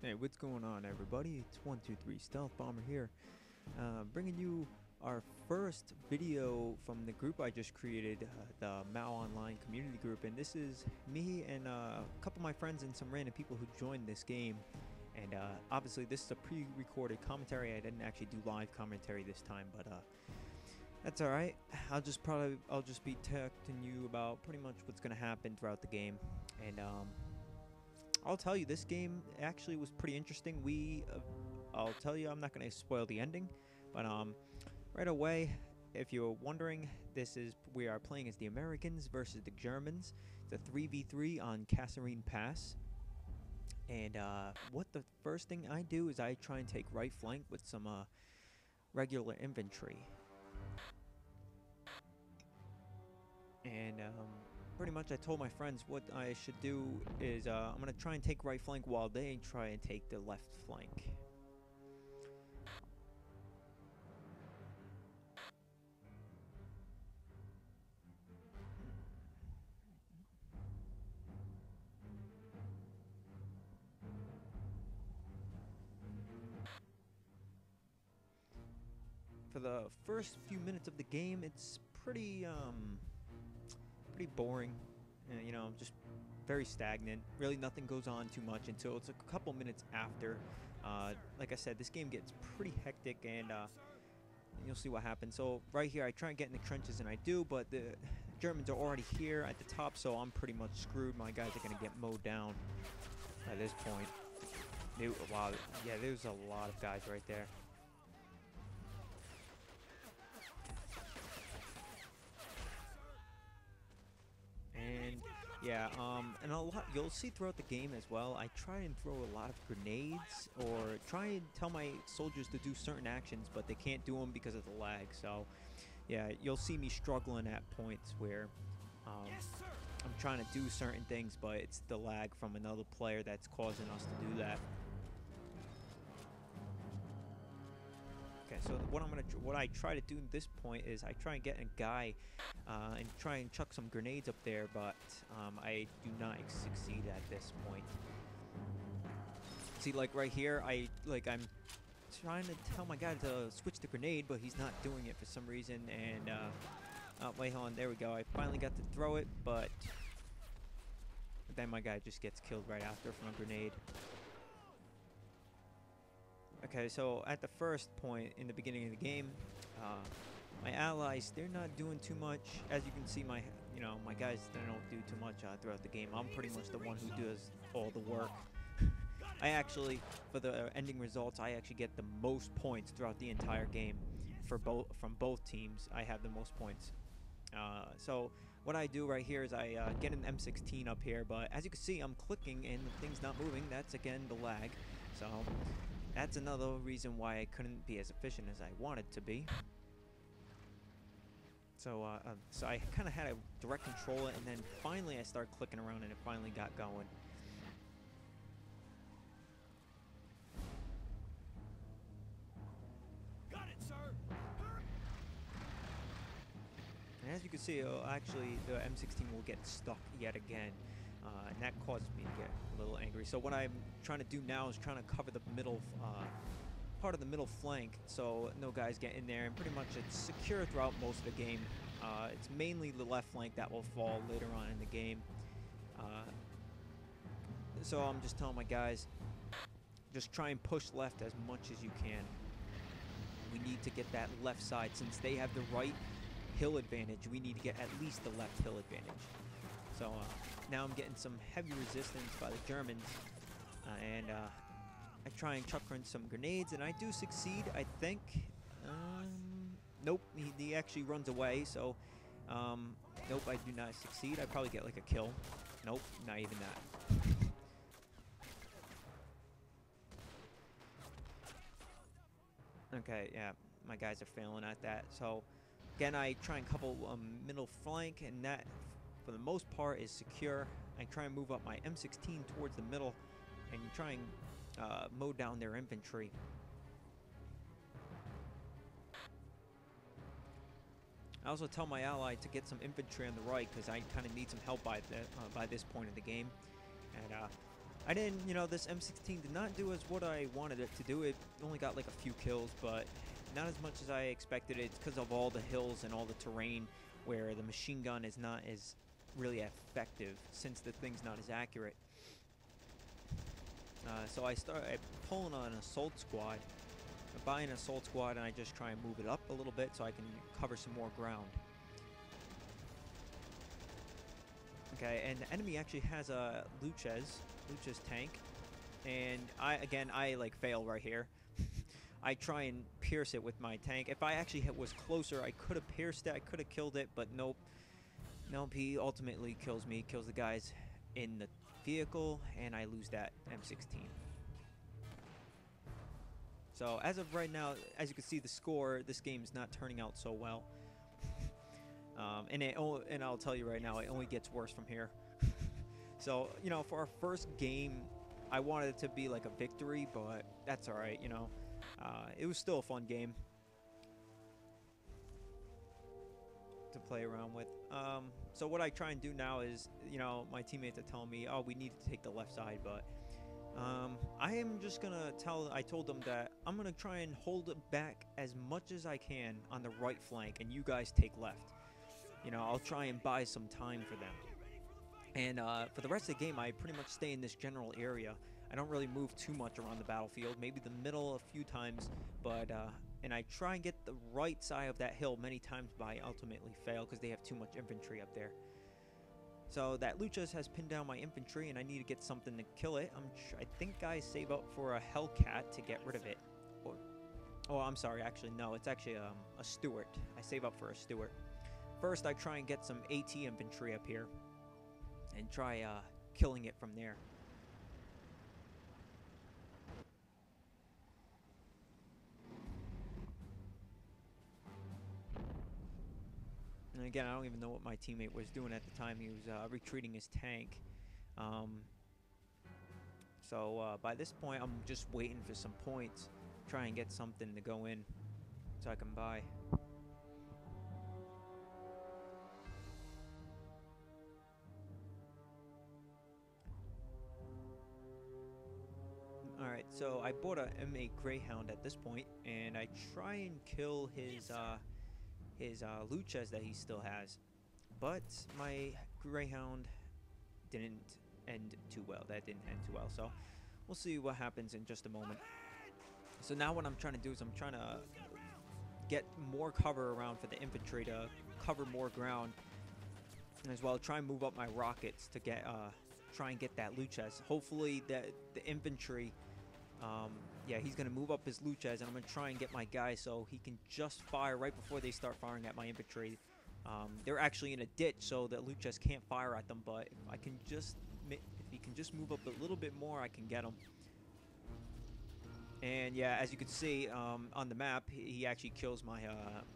Hey, what's going on, everybody? It's 123 Stealth Bomber here, bringing you our first video from the group I just created, the MOW Online Community group, and this is me and a couple of my friends and some random people who joined this game. And obviously this is a pre-recorded commentary. I didn't actually do live commentary this time, but that's alright. I'll just be texting you about pretty much what's gonna happen throughout the game. And I'll tell you, this game actually was pretty interesting. I'll tell you, I'm not going to spoil the ending, but right away, if you're wondering, we are playing as the Americans versus the Germans. It's a 3v3 on Kasserine Pass. And what the first thing I do is I try and take right flank with some regular infantry. And pretty much I told my friends what I should do is I'm going to try and take right flank while they try and take the left flank. For the first few minutes of the game, it's pretty boring, you know, just very stagnant. Really nothing goes on too much until it's a couple minutes after. Like I said, this game gets pretty hectic, and you'll see what happens. So right here I try and get in the trenches, and I do, but the Germans are already here at the top, so I'm pretty much screwed. My guys are gonna get mowed down at this point. Wow, yeah, there's a lot of guys right there. And yeah, and a lot you'll see throughout the game as well. I try and throw a lot of grenades, or try and tell my soldiers to do certain actions, but they can't do them because of the lag. So yeah, you'll see me struggling at points where I'm trying to do certain things, but it's the lag from another player that's causing us to do that. Okay, so what I try to do at this point is I try and get a guy and try and chuck some grenades up there, but I do not succeed at this point. See, like right here, I'm trying to tell my guy to switch the grenade, but he's not doing it for some reason. And oh, wait, hold on, there we go. I finally got to throw it, but then my guy just gets killed right after from a grenade. Okay, so at the first point in the beginning of the game, my allies, they're not doing too much. As you can see, my guys, they don't do too much throughout the game. I'm pretty much the one who does all the work. I actually, for the ending results, I actually get the most points throughout the entire game from both teams. I have the most points. So what I do right here is I get an M16 up here, but as you can see, I'm clicking and the thing's not moving. That's again the lag. So that's another reason why I couldn't be as efficient as I wanted to be. So so I kind of had to direct control it, and then finally I started clicking around, and it finally got going. Got it, sir. And as you can see, actually the M16 will get stuck yet again. And that caused me to get a little angry. So what I'm trying to do now is trying to cover the middle part of the middle flank, so no guys get in there, and pretty much it's secure throughout most of the game. It's mainly the left flank that will fall later on in the game. So I'm just telling my guys, just try and push left as much as you can. We need to get that left side. Since they have the right hill advantage, we need to get at least the left hill advantage. So now I'm getting some heavy resistance by the Germans, and I try and chuck in some grenades, and I do succeed, I think. Nope, he actually runs away, so nope, I do not succeed. I probably get like a kill. Nope, not even that. Okay, yeah, my guys are failing at that. So again, I try and couple middle flank, and that for the most part is secure. I try and move up my M16 towards the middle and try and mow down their infantry. I also tell my ally to get some infantry on the right, because I kind of need some help by this point of the game. And I didn't, you know, this M16 did not do as what I wanted it to do. It only got like a few kills, but not as much as I expected. It's because of all the hills and all the terrain where the machine gun is not as really effective since the thing's not as accurate. So I started pulling on an assault squad, buying an assault squad, and I just try and move it up a little bit so I can cover some more ground. Okay, and the enemy actually has a Luch's tank, and I like fail right here. I try and pierce it with my tank. If I actually was closer, I could have pierced it, I could have killed it, but nope. Nope, he ultimately kills me, kills the guys in the vehicle, and I lose that M16. So as of right now, as you can see the score, this game is not turning out so well. And I'll tell you right now, it only gets worse from here. So, you know, for our first game, I wanted it to be like a victory, but that's alright, you know. It was still a fun game to play around with. So what I try and do now is, you know, my teammates are telling me, oh, we need to take the left side, but I am just gonna I told them that I'm gonna try and hold it back as much as I can on the right flank, and you guys take left. You know, I'll try and buy some time for them. And for the rest of the game, I pretty much stay in this general area. I don't really move too much around the battlefield, maybe the middle a few times, but and I try and get the right side of that hill many times, but I ultimately fail because they have too much infantry up there. So that Luchas has pinned down my infantry, and I need to get something to kill it. I think I save up for a Hellcat to get rid of it. Oh, I'm sorry, actually, no, it's actually a Stuart. I save up for a Stuart. First, I try and get some AT infantry up here and try killing it from there. And again, I don't even know what my teammate was doing at the time. He was retreating his tank. So by this point, I'm just waiting for some points, try and get something to go in so I can buy. Alright, so I bought a M8 Greyhound at this point, and I try and kill his Luchas that he still has. But my Greyhound didn't end too well. That didn't end too well, so we'll see what happens in just a moment. So now what I'm trying to do is I'm trying to get more cover around for the infantry to cover more ground, and as well try and move up my rockets to get try and get that Luchas. Hopefully the infantry, yeah, he's gonna move up his Luchas, and I'm gonna try and get my guys so he can just fire right before they start firing at my infantry. They're actually in a ditch, so the Luchas can't fire at them, but if I can just if he can just move up a little bit more, I can get him. And yeah, as you can see on the map, he actually kills my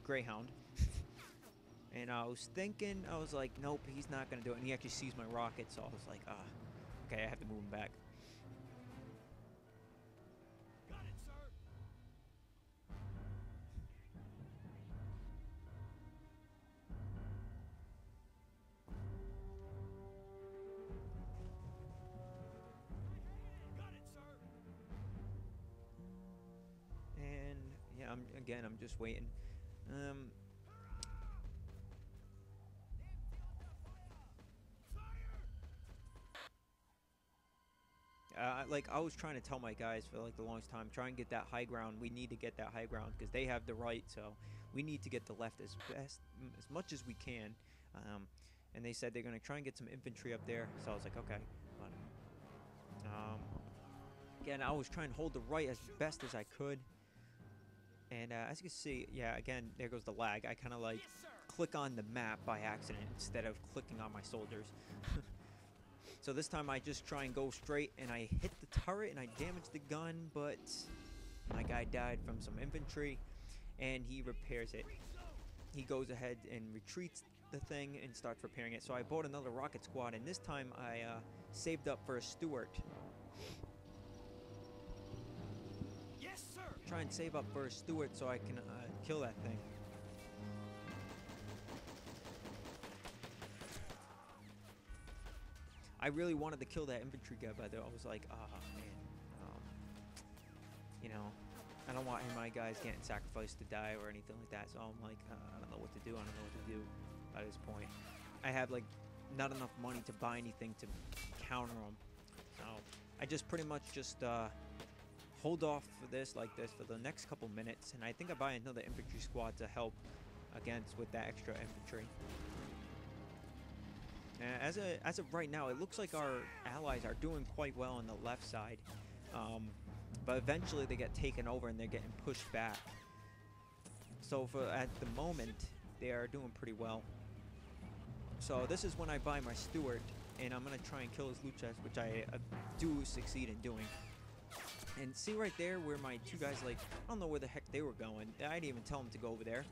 Greyhound. And I was thinking, I was like, nope, he's not going to do it. And he actually sees my rocket, so I was like, okay, I have to move him back. Got it, sir. Got it, sir. And yeah, I'm just waiting. Like I was trying to tell my guys for like the longest time, try and get that high ground. We need to get that high ground because they have the right, so we need to get the left as much as we can. And they said they're gonna try and get some infantry up there, so I was like, okay. But, again, I was trying to hold the right as best as I could, and as you can see, yeah, again, there goes the lag. I kind of like click on the map by accident instead of clicking on my soldiers. So this time I just try and go straight, and I hit the turret and I damage the gun, but my guy died from some infantry, and he repairs it. He goes ahead and retreats the thing and starts repairing it. So I bought another rocket squad, and this time I saved up for a Stuart. Yes, sir. Try and save up for a Stuart so I can kill that thing. I really wanted to kill that infantry guy, but I was like, ah, man, you know, I don't want my guys getting sacrificed to die or anything like that. So I'm like, I don't know what to do. I don't know what to do at this point. I have like not enough money to buy anything to counter them. So I just pretty much just hold off for this like this for the next couple minutes, and I think I buy another infantry squad to help against with that extra infantry. As of right now, it looks like our allies are doing quite well on the left side, but eventually they get taken over and they're getting pushed back. So at the moment, they are doing pretty well. So this is when I buy my Stewart, and I'm gonna try and kill his loot chest, which I do succeed in doing. And see right there where my two guys, like, I don't know where the heck they were going. I didn't even tell them to go over there.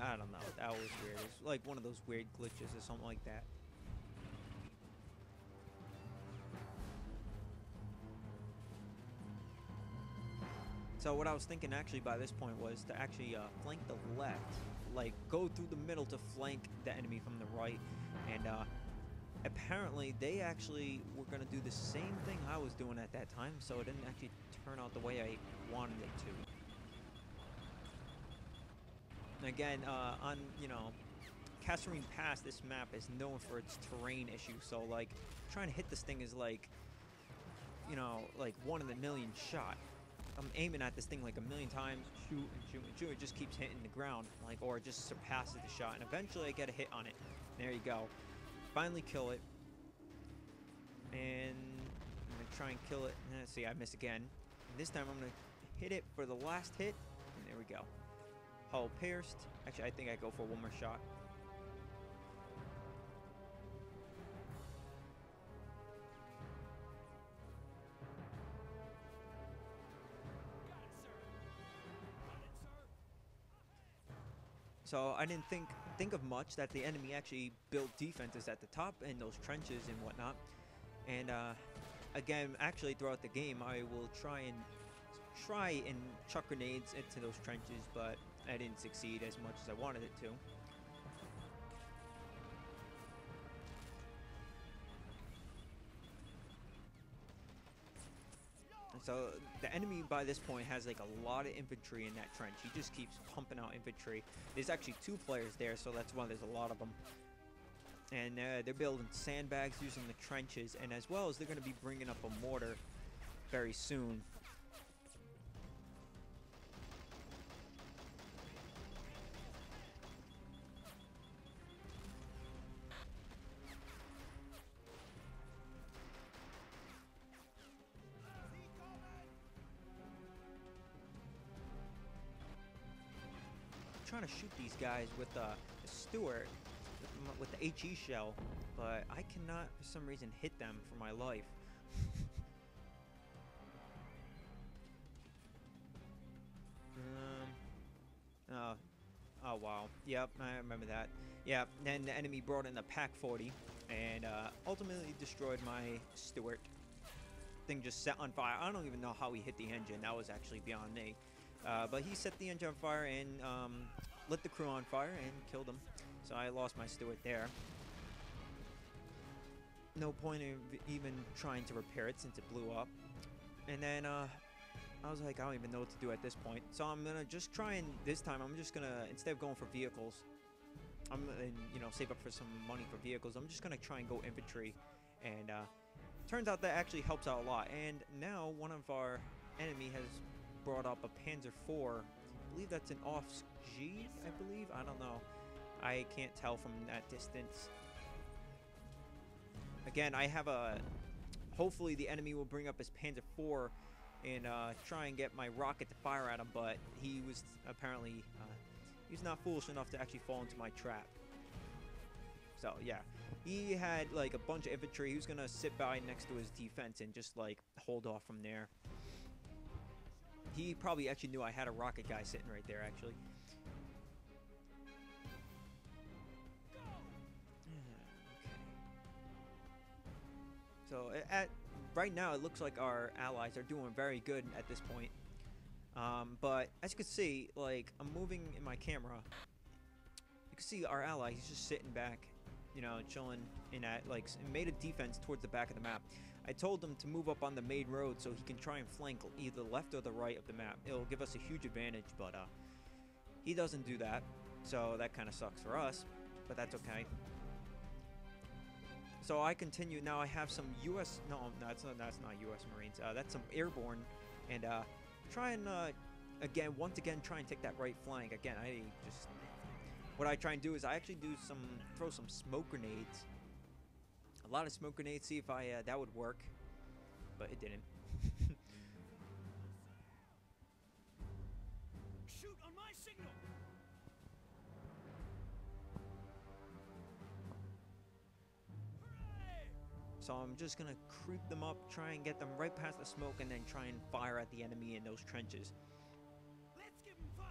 I don't know. That was weird. It's like one of those weird glitches or something like that. So what I was thinking actually by this point was to actually flank the left. Like, go through the middle to flank the enemy from the right. And apparently they actually were going to do the same thing I was doing at that time. So it didn't actually turn out the way I wanted it to. Again, on, you know, Kasserine Pass, this map is known for its terrain issues. So, like, trying to hit this thing is like, you know, like 1 in a million shot. I'm aiming at this thing like a million times, shoot and shoot and shoot. It just keeps hitting the ground, like, or it just surpasses the shot. And eventually I get a hit on it. There you go. Finally kill it. And I'm going to try and kill it. See, I miss again. And this time I'm going to hit it for the last hit. And there we go. Hull pierced. Actually, I think I go for one more shot. So I didn't think of much that the enemy actually built defenses at the top in those trenches and whatnot. And again, actually throughout the game, I will try and chuck grenades into those trenches, but I didn't succeed as much as I wanted it to. So the enemy by this point has like a lot of infantry in that trench. He just keeps pumping out infantry. There's actually 2 players there, so that's why there's a lot of them. And they're building sandbags using the trenches, and as well as they're going to be bringing up a mortar very soon. Trying to shoot these guys with the Stewart with the HE shell, but I cannot for some reason hit them for my life. Oh wow, yep, I remember that. Yeah, then the enemy brought in the Pack 40 and ultimately destroyed my Stewart. Thing just set on fire. I don't even know how he hit the engine. That was actually beyond me. But he set the engine on fire and lit the crew on fire and killed them. So I lost my Stewart there. No point in even trying to repair it since it blew up. And then I was like, I don't even know what to do at this point. So I'm gonna just try and this time I'm just gonna, instead of going for vehicles, I'm gonna, you know, save up for some money for vehicles. I'm just gonna try and go infantry, and turns out that actually helps out a lot. And now one of our enemy has brought up a Panzer IV. I believe that's an Offs G, I believe. I don't know. I can't tell from that distance. Again, I have a... Hopefully the enemy will bring up his Panzer IV and try and get my rocket to fire at him, but he was apparently... he's not foolish enough to actually fall into my trap. So, yeah. He had, like, a bunch of infantry. He was going to sit by next to his defense and just, like, hold off from there. He probably actually knew I had a rocket guy sitting right there, actually. So, right now, it looks like our allies are doing very good at this point. But, as you can see, like, I'm moving in my camera. You can see our ally, he's just sitting back. you know, chilling in at, like, made a defense towards the back of the map. I told him to move up on the main road so he can try and flank either the left or the right of the map. It'll give us a huge advantage, but he doesn't do that, so that kind of sucks for us, but that's okay. So I continue. Now I have some U.S. No, that's not U.S. Marines. That's some airborne, and try and once again try and take that right flank. Again, what I try and do is I actually throw some smoke grenades. A lot of smoke grenades. See if that would work, but it didn't. Shoot on my signal. Hooray! So I'm just gonna creep them up, try and get them right past the smoke, and then try and fire at the enemy in those trenches. Let's give him fire.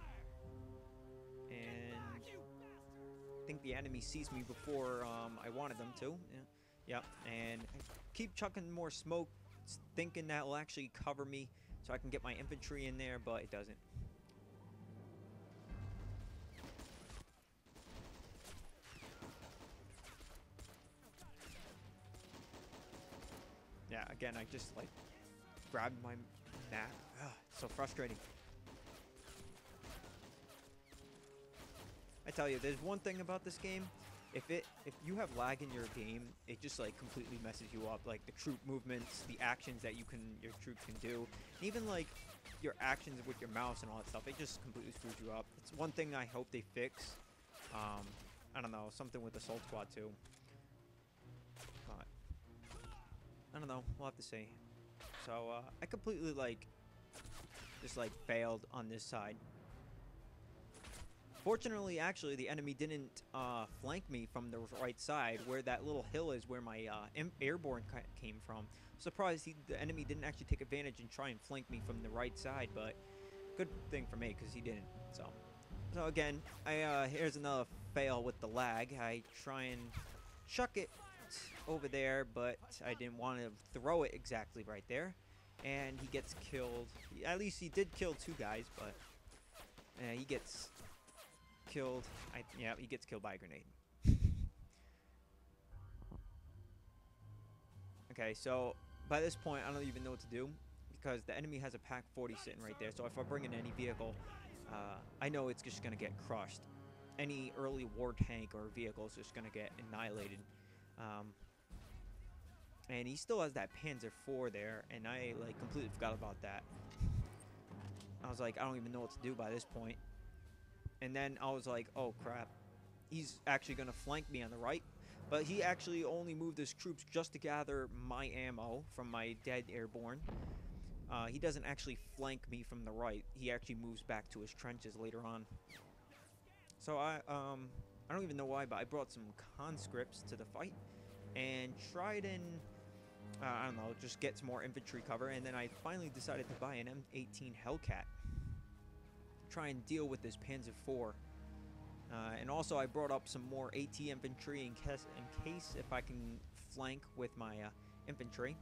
And Back, you bastard. I think the enemy sees me before I wanted them to. Yeah. Yep. And I keep chucking more smoke, thinking that will actually cover me so I can get my infantry in there, but it doesn't. Yeah, again, I just like grabbed my map. Ugh, so frustrating. I tell you, there's one thing about this game. If you have lag in your game, it just like completely messes you up. Like the troop movements, the actions that your troops can do, and even like your actions with your mouse and all that stuff. It just completely screws you up. It's one thing I hope they fix. I don't know, something with Assault Squad too. But I don't know. We'll have to see. So I completely just failed on this side. Fortunately, actually, the enemy didn't flank me from the right side, where that little hill is where my airborne came from. Surprised the enemy didn't actually take advantage and try and flank me from the right side, but good thing for me because he didn't. So again, here's another fail with the lag. I try and chuck it over there, but I didn't want to throw it exactly right there, and he gets killed. At least he did kill 2 guys, but he gets killed. Yeah, he gets killed by a grenade. Okay, so by this point, I don't even know what to do because the enemy has a Pack 40 sitting right there. So if I bring in any vehicle, I know it's just going to get crushed. Any early war tank or vehicle is just going to get annihilated. And he still has that Panzer IV there, and I completely forgot about that. I was like, I don't even know what to do by this point. And then I was like, oh crap, he's actually going to flank me on the right. But he actually only moved his troops just to gather my ammo from my dead airborne. He doesn't actually flank me from the right. He actually moves back to his trenches later on. So I don't even know why, but I brought some conscripts to the fight and tried and I don't know, just get some more infantry cover. And then I finally decided to buy an M18 Hellcat. Try and deal with this Panzer IV. And also I brought up some more AT infantry in case if I can flank with my infantry.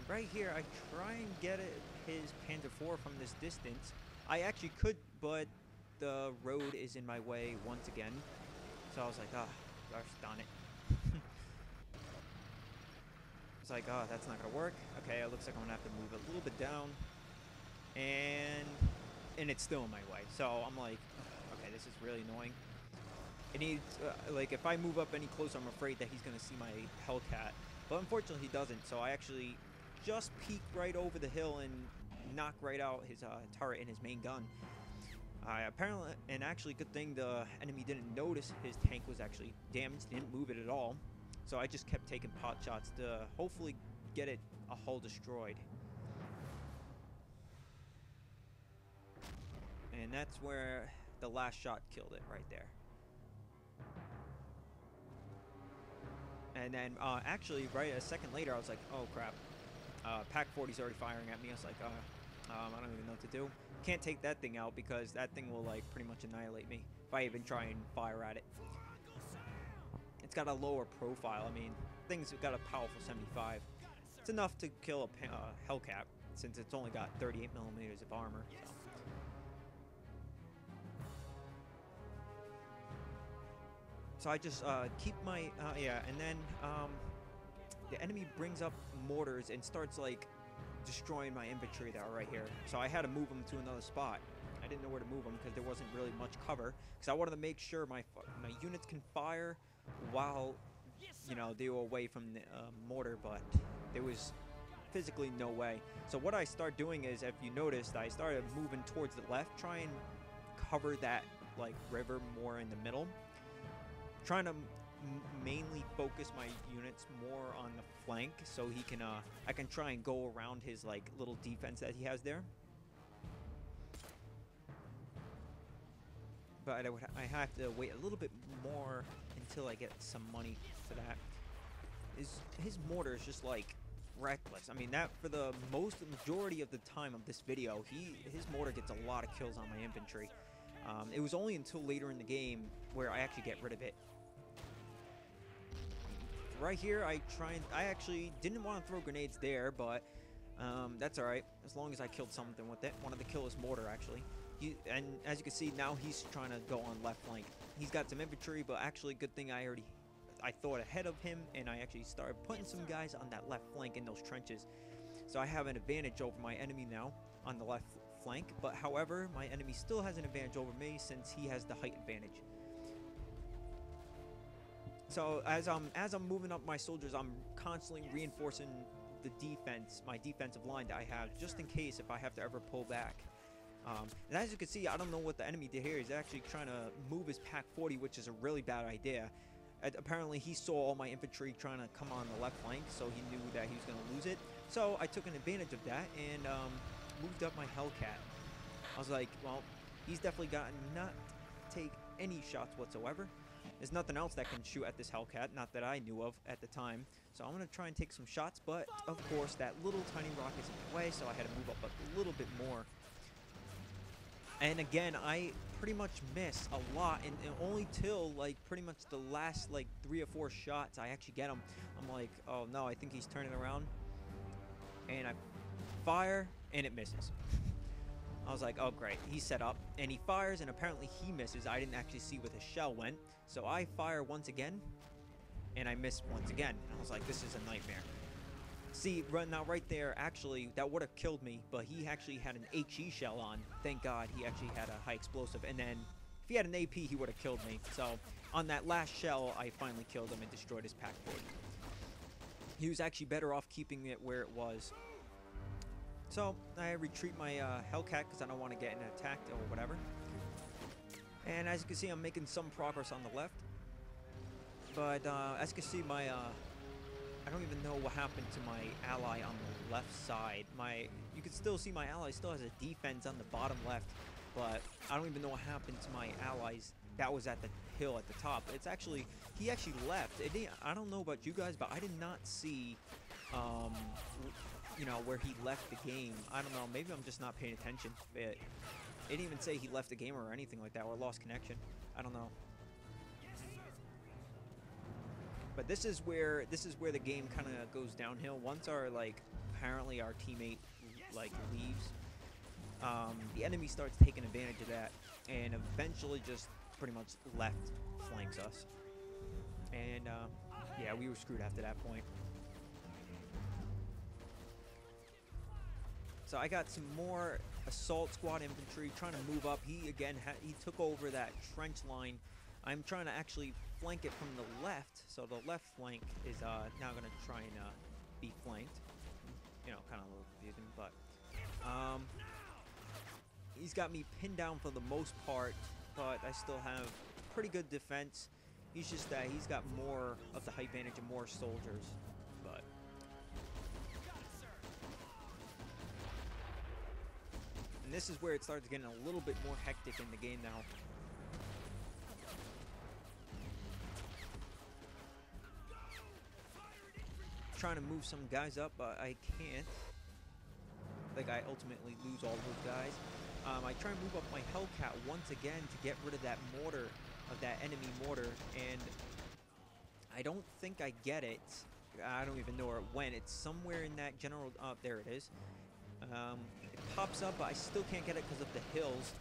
Right here, I try and get his Panzer IV from this distance. I actually could, but the road is in my way once again. So I was like, ah, gosh darn it. It's like, oh, that's not gonna work. Okay, it looks like I'm gonna have to move a little bit down, and it's still in my way. So I'm like, okay, this is really annoying. It needs, if I move up any closer, I'm afraid that he's gonna see my Hellcat. But unfortunately, he doesn't. So I actually just peek right over the hill and knock right out his turret and his main gun. Apparently, and actually, good thing the enemy didn't notice his tank was actually damaged, didn't move it at all. So I just kept taking pot shots to hopefully get it a hull destroyed. And that's where the last shot killed it, right there. And then, actually, right a second later, I was like, oh crap. Pack 40's already firing at me. I was like, I don't even know what to do. Can't take that thing out because that thing will like pretty much annihilate me if I even try and fire at it. It's got a lower profile. I mean, thing's got a powerful 75. It's enough to kill a Hellcat since it's only got 38 millimeters of armor. So I just keep my yeah, and then the enemy brings up mortars and starts like destroying my infantry that are right here. So I had to move them to another spot. I didn't know where to move them because there wasn't really much cover. Because I wanted to make sure my units can fire while, you know, they were away from the mortar, but there was physically no way. So what I started doing is, if you noticed, I started moving towards the left, try and cover that like river more in the middle. Trying to mainly focus my units more on the flank so he can I can try and go around his like little defense that he has there. But I have to wait a little bit more until I get some money for that. His mortar is just like reckless. I mean, that for the majority of the time of this video, his mortar gets a lot of kills on my infantry. It was only until later in the game where I actually get rid of it. Right here, I actually didn't want to throw grenades there, but that's alright, as long as I killed something with it. Wanted to kill his mortar, actually. And as you can see, now he's trying to go on left flank. He's got some infantry, but actually, good thing I thought ahead of him, and I actually started putting some guys on that left flank in those trenches. So I have an advantage over my enemy now on the left flank, but however, my enemy still has an advantage over me since he has the height advantage. So as I'm moving up my soldiers, I'm constantly reinforcing the defense, my defensive line that I have, just in case if I have to ever pull back. And as you can see, I don't know what the enemy did here. He's actually trying to move his Pack 40, which is a really bad idea. Apparently, he saw all my infantry trying to come on the left flank, so he knew that he was going to lose it. So I took an advantage of that and moved up my Hellcat. I was like, well, he's definitely got not take any shots whatsoever. There's nothing else that can shoot at this Hellcat, not that I knew of at the time. So I'm going to try and take some shots, but of course that little tiny rocket's in the way, so I had to move up a little bit more. And again, I pretty much miss a lot, and only till like pretty much the last like 3 or 4 shots I actually get him. I'm like, oh no, I think he's turning around. And I fire, and it misses. I was like, oh great, he's set up, and he fires, and apparently he misses. I didn't actually see where the shell went, so I fire once again, and I miss once again. And I was like, this is a nightmare. See, right there, actually, that would have killed me, but he actually had an HE shell on. Thank God he actually had a high explosive, and then if he had an AP, he would have killed me. So on that last shell, I finally killed him and destroyed his Pack 40. He was actually better off keeping it where it was. So I retreat my Hellcat because I don't want to get attacked or whatever. And as you can see, I'm making some progress on the left. But as you can see, my I don't even know what happened to my ally on the left side. You can still see my ally still has a defense on the bottom left, but I don't even know what happened to my allies that was at the hill at the top. It's actually, he actually left. I don't know about you guys, but I did not see, you know, where he left the game. I don't know, maybe I'm just not paying attention. It didn't even say he left the game or anything like that, or lost connection. I don't know. But this is where the game kind of goes downhill. Once apparently our teammate leaves, the enemy starts taking advantage of that, and eventually just pretty much left flanks us. And yeah, we were screwed after that point. So I got some more assault squad infantry trying to move up. He again he took over that trench line. I'm trying to actually flank it from the left, so the left flank is now going to try and be flanked. You know, kind of a little confusing, but he's got me pinned down for the most part, but I still have pretty good defense. He's just that he's got more of the height advantage and more soldiers, but and this is where it starts getting a little bit more hectic in the game now. Trying to move some guys up, but I can't. I think I ultimately lose all those guys. I try and move up my Hellcat once again to get rid of that mortar, of that enemy mortar, and I don't think I get it. I don't even know where it went. It's somewhere in that general... Oh, there it is. It pops up, but I still can't get it because of the hills.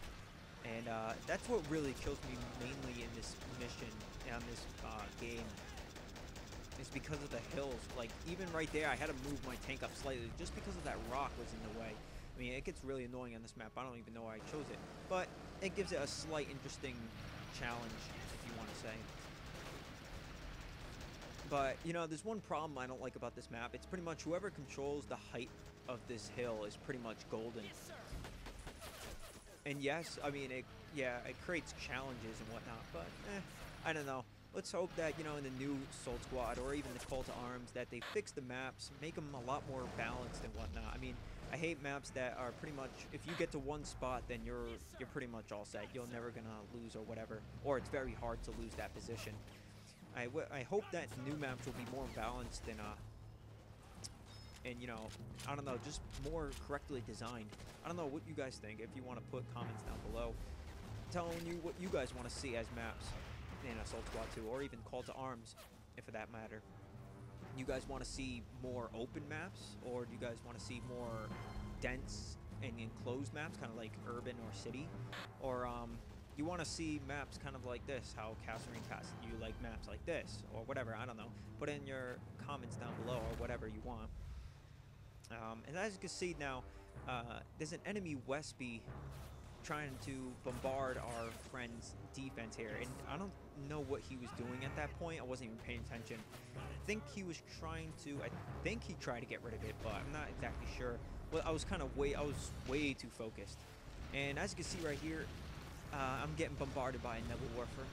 And that's what really kills me mainly in this mission, on this game. Is because of the hills. Like, even right there, I had to move my tank up slightly just because of that rock was in the way. I mean, it gets really annoying on this map. I don't even know why I chose it. But it gives it a slight interesting challenge, if you want to say. But, you know, there's one problem I don't like about this map. It's pretty much whoever controls the height of this hill is pretty much golden. And yes, I mean, it creates challenges and whatnot, but, I don't know. Let's hope that, you know, in the new Assault Squad or even the Call to Arms, that they fix the maps, make them a lot more balanced and whatnot. I mean, I hate maps that are pretty much, if you get to one spot, then you're pretty much all set. You're never gonna lose or whatever, or it's very hard to lose that position. I hope that new maps will be more balanced and you know, I don't know, just more correctly designed. I don't know what you guys think. If you want to put comments down below, telling you what you guys want to see as maps in Assault Squad 2, or even Call to Arms, if for that matter. You guys want to see more open maps, or do you guys want to see more dense and enclosed maps, kind of like urban or city, or you want to see maps kind of like this, how Castle you like maps like this, or whatever, I don't know. Put in your comments down below, or whatever you want. And as you can see now, there's an enemy Westby trying to bombard our friend's defense here, and I don't know what he was doing at that point. I wasn't even paying attention. I think he was trying to, I think he tried to get rid of it, but I'm not exactly sure. Well, I was way too focused. And as you can see right here, I'm getting bombarded by a Nebel Warfer.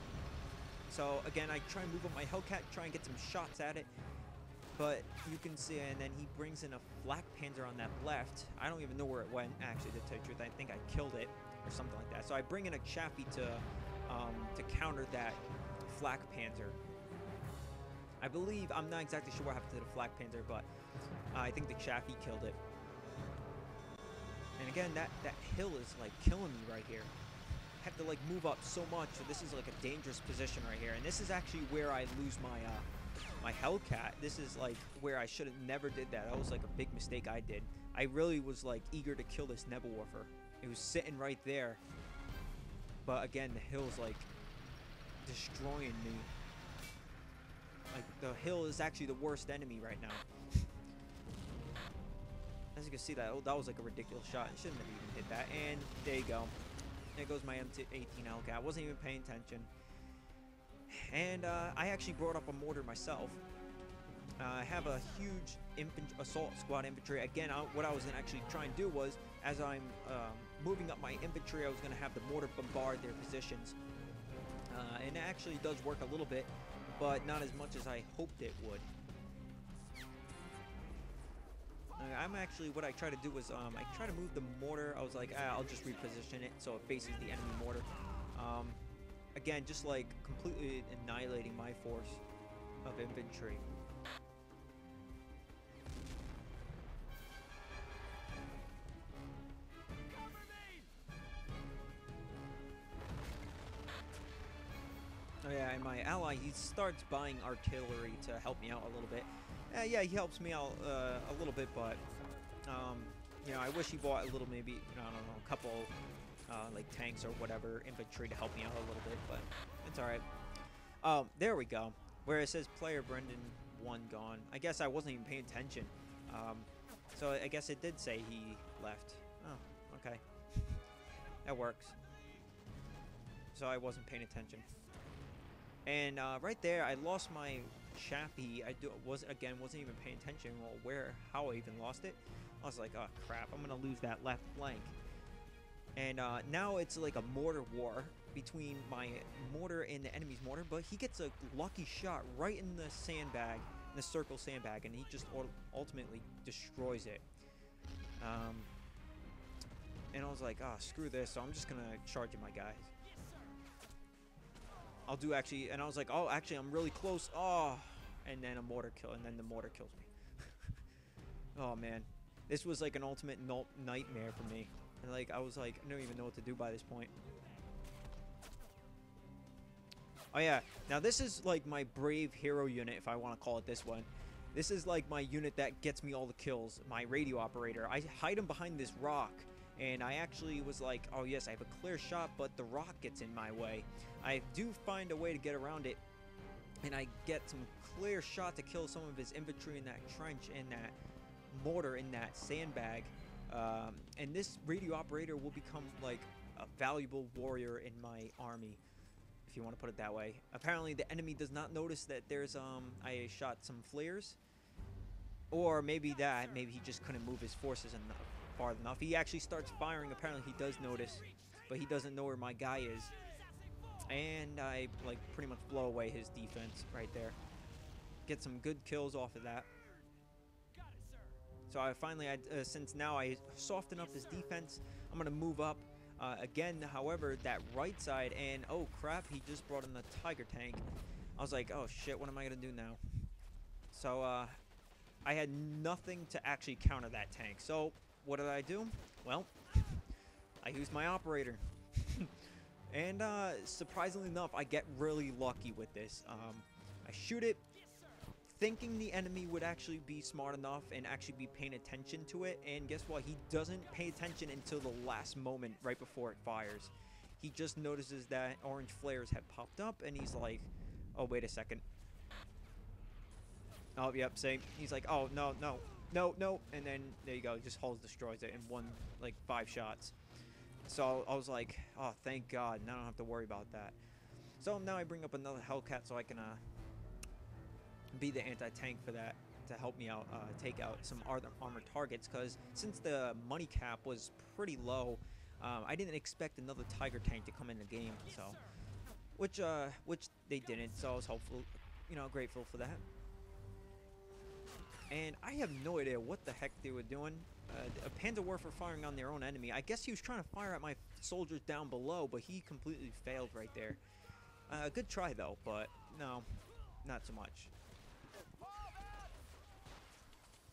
So again, I try and move up my Hellcat, try and get some shots at it. But you can see, and then he brings in a Flak Panzer on that left. I don't even know where it went, actually, to tell you the truth. I think I killed it, or something like that. So I bring in a Chaffee to counter that Flak Panzer. I believe, I'm not exactly sure what happened to the Flak Panzer, but I think the Chaffee killed it. And again, that hill is, like, killing me right here. I have to, like, move up so much, so this is, like, a dangerous position right here. And this is actually where I lose my my Hellcat. This is like where I should have never did that. That was like a big mistake I did. I really was like eager to kill this Nebel Warfer. It was sitting right there. But again, the hill's like destroying me. Like the hill is actually the worst enemy right now. As you can see, that was like a ridiculous shot. I shouldn't have even hit that. And there you go. There goes my M18 Hellcat. I wasn't even paying attention. And I actually brought up a mortar myself. I have a huge Assault Squad infantry. Again, what I was going to actually try and do was, as I'm moving up my infantry, I was going to have the mortar bombard their positions. And it actually does work a little bit, but not as much as I hoped it would. What I try to do was, I try to move the mortar. I was like, I'll just reposition it so it faces the enemy mortar. Again, just like completely annihilating my force of infantry. Oh yeah, and my ally, he starts buying artillery to help me out a little bit. Yeah, he helps me out a little bit, but you know, I wish he bought a little, maybe, I don't know, a couple like tanks or whatever, infantry to help me out a little bit, but it's alright. There we go. Where it says player Brendan 1 gone. I guess I wasn't even paying attention. So I guess it did say he left. Oh, okay. That works. So I wasn't paying attention. And right there, I lost my Chappie. Wasn't even paying attention. Well, how I even lost it. I was like, oh crap, I'm gonna lose that left flank. And now it's like a mortar war between my mortar and the enemy's mortar, but he gets a lucky shot right in the sandbag, in the circle sandbag, and he just ultimately destroys it. And I was like, oh, screw this, so I'm just gonna charge at my guys. I'll do actually, and I was like, oh, actually, I'm really close. Oh, and then the mortar kills me. Oh man, this was like an ultimate nightmare for me. And like I was like, I don't even know what to do by this point. Oh yeah, now this is like my brave hero unit, if I want to call it this one. This is like my unit that gets me all the kills, my radio operator. I hide him behind this rock, and I actually was like, oh yes, I have a clear shot, but the rock gets in my way. I do find a way to get around it, and I get some clear shot to kill some of his infantry in that trench and that mortar in that sandbag. And this radio operator will become like a valuable warrior in my army, if you want to put it that way. Apparently the enemy does not notice that there's I shot some flares, or maybe he just couldn't move his forces far enough. He actually starts firing. Apparently he does notice, but he doesn't know where my guy is, and I like pretty much blow away his defense right there. Get some good kills off of that. So I finally, since now I soften up his defense, I'm gonna move up. Again, however, that right side, and oh crap, he just brought in the Tiger tank. I was like, oh shit, what am I gonna do now? So I had nothing to actually counter that tank. So what did I do? Well, I used my operator. And surprisingly enough, I get really lucky with this. I shoot it, thinking the enemy would actually be smart enough and actually be paying attention to it, and guess what? He doesn't pay attention until the last moment right before it fires. He just notices that orange flares have popped up, and he's like, oh, wait a second. Oh, yep, same. He's like, oh, no, no, no, no, and then there you go, he just hulls destroys it in like 5 shots. So I was like, oh, thank God, now I don't have to worry about that. So now I bring up another Hellcat so I can be the anti-tank for that, to help me out, take out some armored targets, because since the money cap was pretty low, I didn't expect another Tiger tank to come in the game, so which they didn't, so I was hopeful, grateful for that. And I have no idea what the heck they were doing. A Panzerwerfer firing on their own enemy. I guess he was trying to fire at my soldiers down below, but he completely failed right there. Good try though, but no, not so much.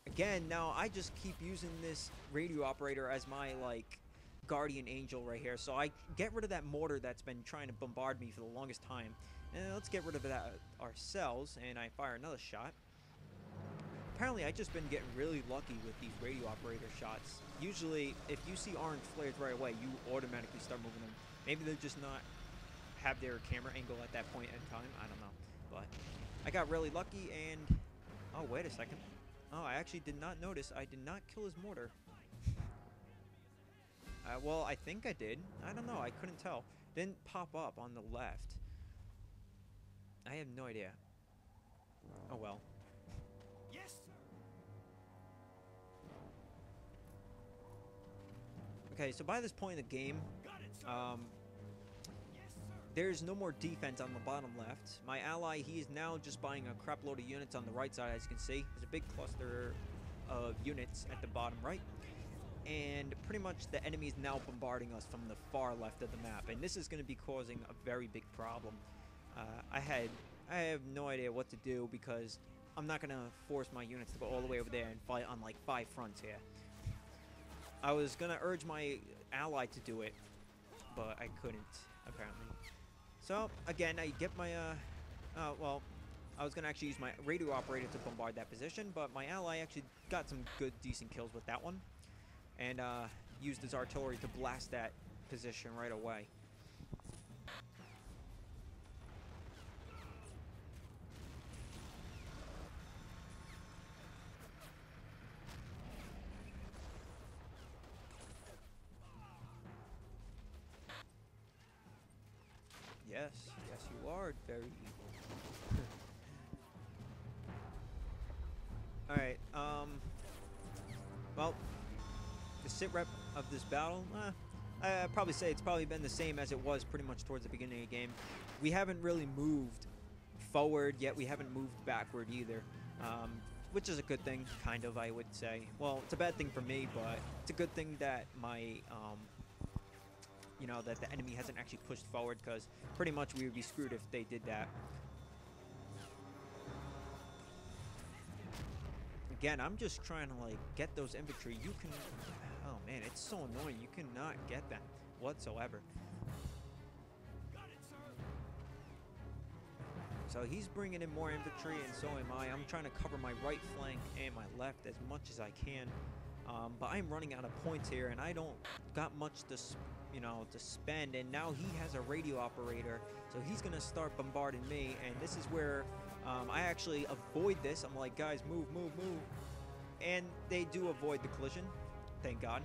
Again, now I just keep using this radio operator as my like guardian angel right here. So I get rid of that mortar that's been trying to bombard me for the longest time. And let's get rid of that ourselves, and I fire another shot. Apparently I've just been getting really lucky with these radio operator shots. Usually if you see orange flares right away, you automatically start moving them. Maybe they're just not have their camera angle at that point in time, I don't know. But I got really lucky, and oh, wait a second. Oh, I actually did not notice. I did not kill his mortar. Well, I think I did. I don't know. I couldn't tell. Didn't pop up on the left. I have no idea. Oh, well. Yes, sir. Okay, so by this point in the game, Got it, sir. Yes, sir. there's no more defense on the bottom left. My ally, he is now just buying a crap load of units on the right side, as you can see. There's a big cluster of units at the bottom right. And pretty much the enemy is now bombarding us from the far left of the map. And this is going to be causing a very big problem. I have no idea what to do, because I'm not going to force my units to go all the way over there and fight on like 5 fronts here. I was going to urge my ally to do it, but I couldn't, apparently. So, again, I get my, well, I was going to actually use my radio operator to bombard that position, but my ally actually got some good, decent kills with that one. And used his artillery to blast that position right away. Yes, yes you are very evil. Alright, well, the sit rep of this battle, I'd probably say it's probably been the same as it was pretty much towards the beginning of the game. We haven't really moved forward, yet we haven't moved backward either, which is a good thing, kind of, I would say. Well, it's a bad thing for me, but it's a good thing that my, that the enemy hasn't actually pushed forward, because pretty much we would be screwed if they did that. Again, I'm just trying to, like, get those infantry. You can... Oh, Man, it's so annoying. You cannot get that whatsoever. Got it, sir. So he's bringing in more infantry, and so am I. I'm trying to cover my right flank and my left as much as I can. But I'm running out of points here, and I don't got much to, to spend. And now he has a radio operator, so he's gonna start bombarding me. And this is where I actually avoid this. I'm like, guys, move, move, move. And they do avoid the collision. Thank God.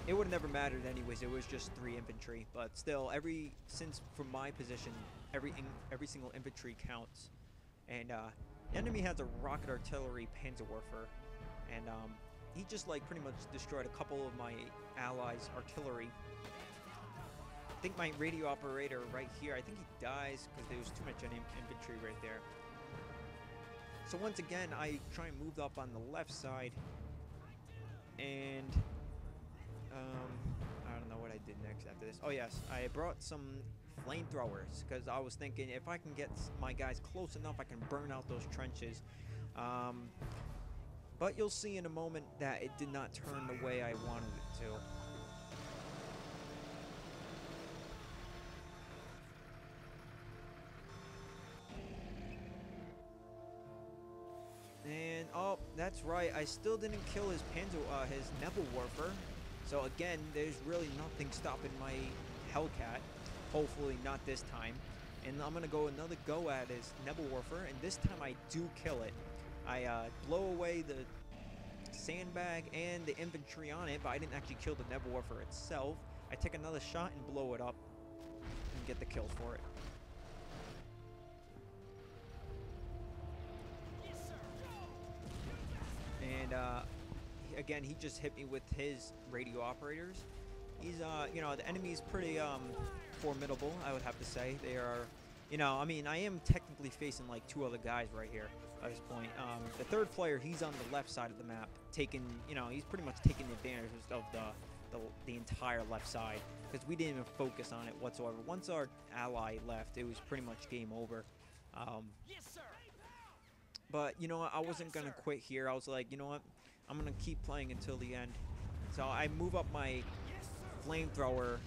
It would have never mattered anyways. It was just 3 infantry, but still, since from my position, every single infantry counts. And the enemy has a rocket artillery Panzerwerfer, and he just like pretty much destroyed a couple of my allies' artillery. I think my radio operator right here, I think he dies because there was too much infantry right there. So once again, I try and move up on the left side, and I don't know what I did next after this. Oh yes, I brought some flamethrowers because I was thinking if I can get my guys close enough, I can burn out those trenches. But you'll see in a moment that it did not turn the way I wanted it to. And oh, that's right. I still didn't kill his Nebelwerfer. So again, there's really nothing stopping my Hellcat. Hopefully not this time. And I'm gonna go another go at his Nebelwerfer, and this time I do kill it. I blow away the sandbag and the infantry on it, but I didn't actually kill the Nebelwerfer itself. I take another shot and blow it up and get the kill for it. And again, he just hit me with his radio operators. He's the enemy's pretty formidable, I would have to say. They are, I mean, I am technically facing like 2 other guys right here at this point. The third player, he's on the left side of the map, taking, he's pretty much taking advantage of the entire left side, because we didn't even focus on it whatsoever. Once our ally left, it was pretty much game over. Yes, sir. But you know what, I wasn't gonna quit here. I was like, you know what, I'm gonna keep playing until the end. So I move up my flamethrower,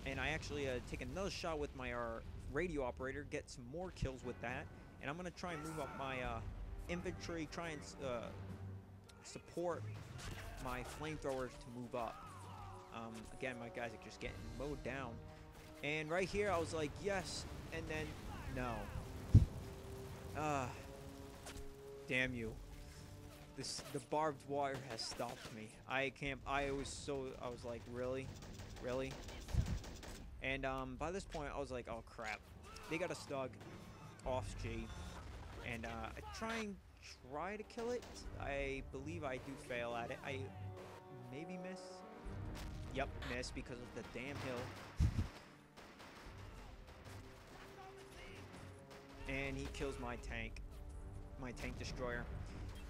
and I actually take another shot with my radio operator, get some more kills with that, and I'm gonna try and move up my infantry, try and support my flamethrowers to move up. Again, my guys are just getting mowed down, and right here I was like, yes, and then no. Damn you. The barbed wire has stopped me. I was like, really? Really? And by this point I was like, oh crap. They got a Stug off G. And I try to kill it. I believe I do fail at it. I maybe miss. Yep, miss because of the damn hill. And he kills my tank destroyer.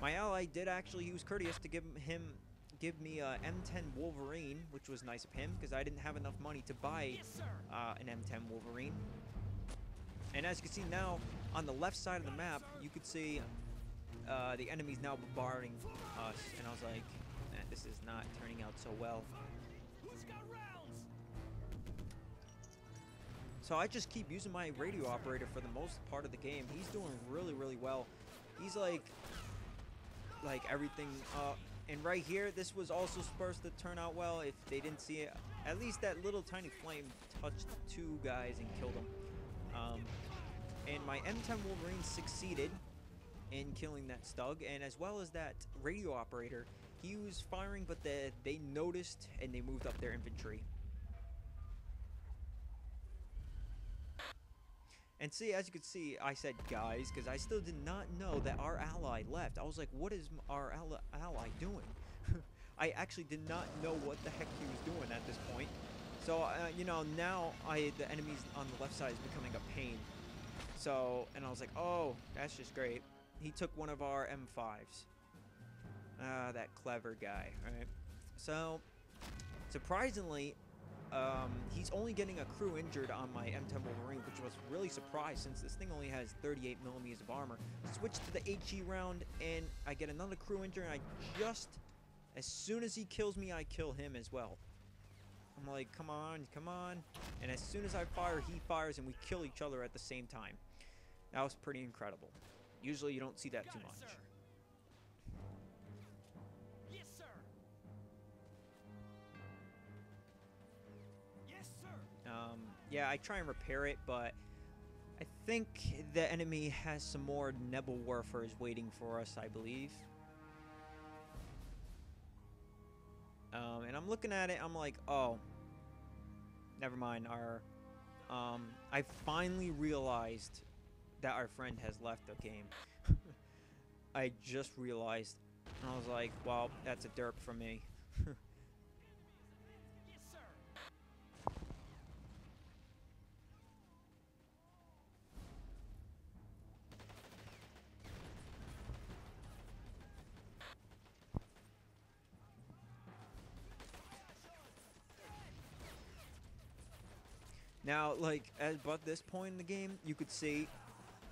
My ally did actually, he was courteous to give me a M10 Wolverine, which was nice of him because I didn't have enough money to buy an M10 Wolverine. And as you can see now on the left side of the map, you could see the enemy's now bombarding us, and I was like, this is not turning out so well. Who's got rounds? So I just keep using my radio operator for the most part of the game. He's doing really, really well. He's like everything. And right here, this was also supposed to turn out well if they didn't see it. At least that little tiny flame touched 2 guys and killed them. And my M10 Wolverine succeeded in killing that Stug, and as well as that radio operator. He was firing, but they noticed and they moved up their infantry. And see, as you can see, I said guys, because I still did not know that our ally left. I was like, what is our ally doing? I actually did not know what the heck he was doing at this point. So, now the enemies on the left side is becoming a pain. So, and I was like, oh, that's just great. He took one of our M5s. That clever guy, right? So, surprisingly, he's only getting a crew injured on my M10 Wolverine, which was really surprised since this thing only has 38mm of armor. Switch to the HE round, and I get another crew injured, and I just As soon as he kills me, I kill him as well. I'm like, come on, come on. And as soon as I fire, he fires, and we kill each other at the same time. That was pretty incredible. Usually you don't see that too much. Sir. Yes, sir. Yes, sir. Yeah, I try and repair it, but I think the enemy has some more Nebel Warfers waiting for us, I believe. And I'm looking at it, I'm like, oh, never mind. I finally realized that our friend has left the game. I just realized, and I was like, well, that's a derp for me. Yes, sir. Now, like, at about this point in the game, you could see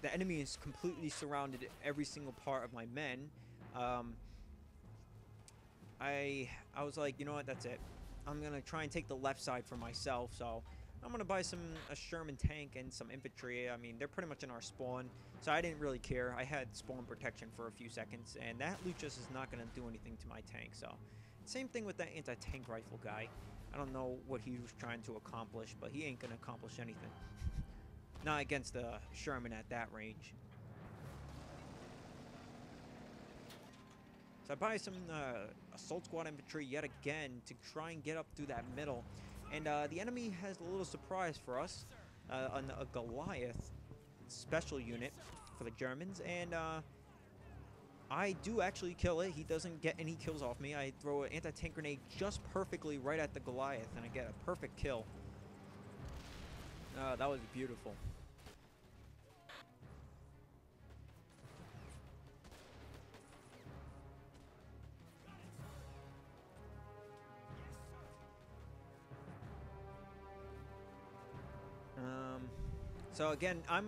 the enemy is completely surrounded every single part of my men. I was like, you know what, that's it. I'm gonna try and take the left side for myself, so I'm gonna buy a Sherman tank and some infantry. I mean, they're pretty much in our spawn, so I didn't really care. I had spawn protection for a few seconds, and that loot just is not gonna do anything to my tank, so. Same thing with that anti-tank rifle guy. I don't know what he was trying to accomplish, but he ain't gonna accomplish anything. Not against the Sherman at that range. So I buy some assault squad infantry yet again to try and get up through that middle. And the enemy has a little surprise for us. A Goliath special unit for the Germans. And I do actually kill it. He doesn't get any kills off me. I throw an anti-tank grenade just perfectly right at the Goliath, and I get a perfect kill. That was beautiful. So again, I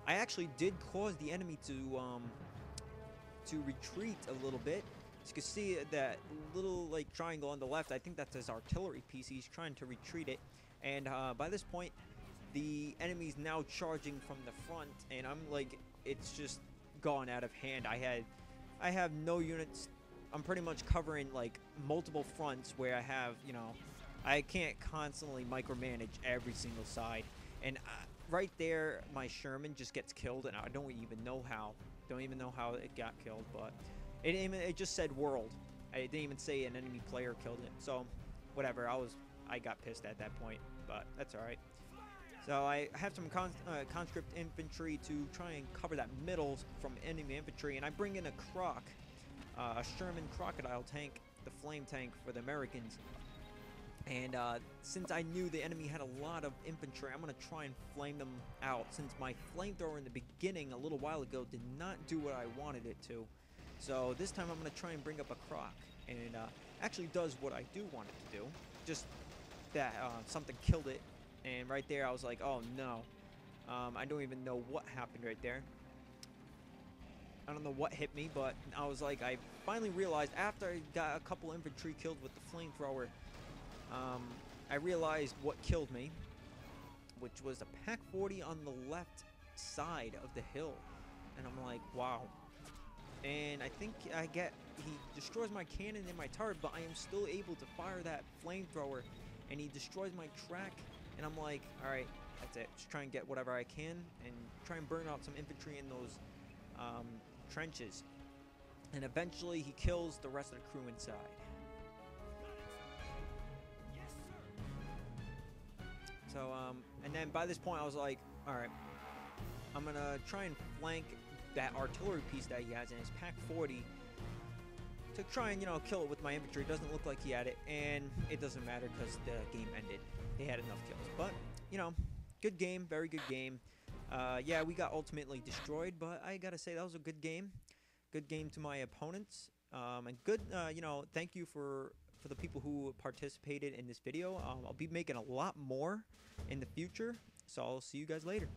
actually did cause the enemy to retreat a little bit. As you can see that little like triangle on the left, I think that's his artillery piece. He's trying to retreat it, and by this point, the enemy's now charging from the front, and I'm like, it's just gone out of hand. I have no units. I'm pretty much covering like multiple fronts where I have, you know, I can't constantly micromanage every single side, and right there, my Sherman just gets killed, and I don't even know how. Don't even know how it got killed, but it just said world. I didn't even say an enemy player killed it. So, whatever. I got pissed at that point, but that's all right. So I have some conscript infantry to try and cover that middle from enemy infantry, and I bring in a Croc, a Sherman crocodile tank, the flame tank for the Americans. And since I knew the enemy had a lot of infantry, I'm going to try and flame them out, since my flamethrower in the beginning a little while ago did not do what I wanted it to. So this time I'm going to try and bring up a Croc, and it actually does what I do want it to do. Just that something killed it, and right there I was like, oh no. I don't even know what happened right there. I don't know what hit me, but I was like, I finally realized after I got a couple infantry killed with the flamethrower, I realized what killed me, which was a Pack 40 on the left side of the hill. And I'm like, wow. And I think he destroys my cannon and my turret, but I am still able to fire that flamethrower, and he destroys my track. And I'm like, all right, that's it. Just try and get whatever I can, and try and burn out some infantry in those trenches. And eventually he kills the rest of the crew inside. So, and then by this point I was like, alright, I'm gonna try and flank that artillery piece that he has in his Pack 40 to try and, you know, kill it with my infantry. It doesn't look like he had it, and it doesn't matter because the game ended. They had enough kills. But, you know, good game, very good game. Yeah, we got ultimately destroyed, but I gotta say that was a good game. Good game to my opponents. And good, you know, thank you for the people who participated in this video. I'll be making a lot more in the future, so I'll see you guys later.